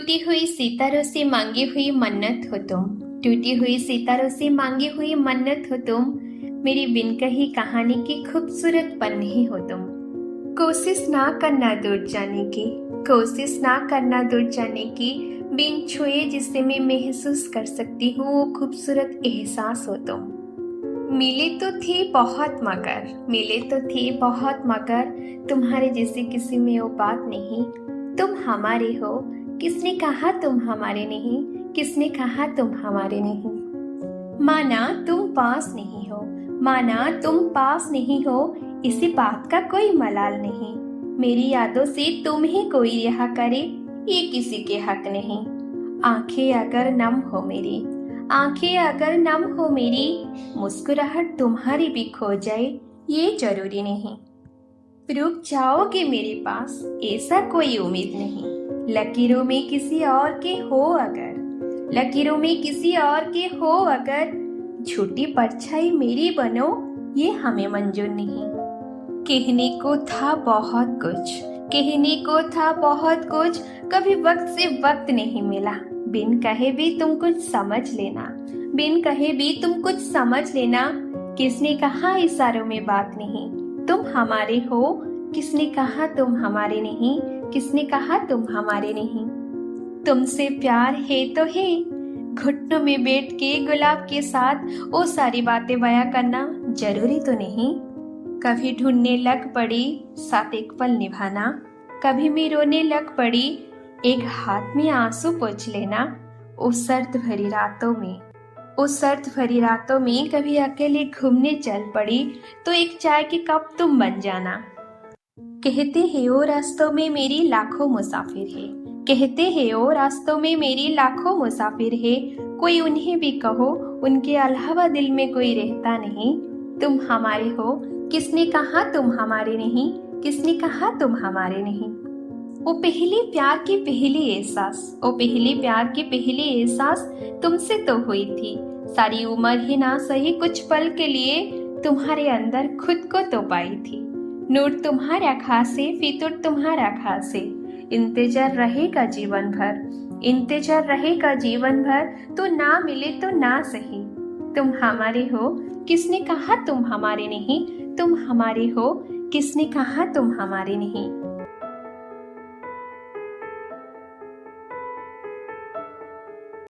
टूटी हुई सितारों से मांगी हुई मन्नत हो तुम, टूटी हुई सितारों से मांगी हुई मन्नत हो तुम, मेरी बिन कही कहानी की खूबसूरत पन्नी हो तुम। कोशिश ना करना दूर जाने की, कोशिश ना करना दूर जाने की, बिन छुए जिसे मैं महसूस कर सकती हूँ वो खूबसूरत एहसास हो तुम। मिले तो थे बहुत मगर, मिले तो थे बहुत मगर, तुम्हारे जैसे किसी में वो बात नहीं। तुम हमारे हो, किसने कहा तुम हमारे नहीं, किसने कहा तुम हमारे नहीं। माना तुम पास नहीं हो, माना तुम पास नहीं हो, इसी बात का कोई मलाल नहीं। मेरी यादों से तुम ही कोई रिहा करे, ये किसी के हक नहीं। आंखें अगर नम हो मेरी, आंखें अगर नम हो मेरी, मुस्कुराहट तुम्हारी भी खो जाए ये जरूरी नहीं। रुक जाओगे मेरे पास ऐसा कोई उम्मीद नहीं, लकीरों में किसी और के हो अगर, लकीरों में किसी और के हो अगर, झूठी परछाई मेरी बनो ये हमें मंजूर नहीं। कहने को था बहुत कुछ, कहने को था बहुत कुछ, कभी वक्त से वक्त नहीं मिला। बिन कहे भी तुम कुछ समझ लेना, बिन कहे भी तुम कुछ समझ लेना। किसने कहा इशारों में बात नहीं, तुम हमारे हो, किसने कहा तुम हमारे नहीं, किसने कहा तुम हमारे नहीं। तुमसे प्यार है तो है, घुटनों में बैठ के गुलाब के साथ वो सारी बातें बयां करना जरूरी तो नहीं। कभी ढूंढने लग पड़ी साथ एक पल निभाना, कभी मैं रोने लग पड़ी एक हाथ में आंसू पोंछ लेना। उस सर्द भरी रातों में, उस सर्द भरी रातों में कभी अकेले घूमने चल पड़ी तो एक चाय के कप तुम बन जाना। कहते हैं वो रास्तों में मेरी लाखों मुसाफिर है, कहते हैं वो रास्तों में मेरी लाखों मुसाफिर है, कोई उन्हें भी कहो उनके अलावा दिल में कोई रहता नहीं। तुम हमारे हो, किसने कहा तुम हमारे नहीं, किसने कहा तुम हमारे नहीं। वो पहले प्यार की पहली एहसास, वो पहले प्यार की पहली एहसास तुमसे तो हुई थी। सारी उम्र ही ना सही कुछ पल के लिए तुम्हारे अंदर खुद को तो पाई थी। नूर तुम्हारा खासे फितूर तुम्हारा खासे, इंतजार रहेगा जीवन भर, इंतजार रहेगा जीवन भर। तो ना मिले तो ना सही, तुम हमारे हो, किसने कहा तुम हमारे नहीं, तुम हमारे हो, किसने कहा तुम हमारे नहीं।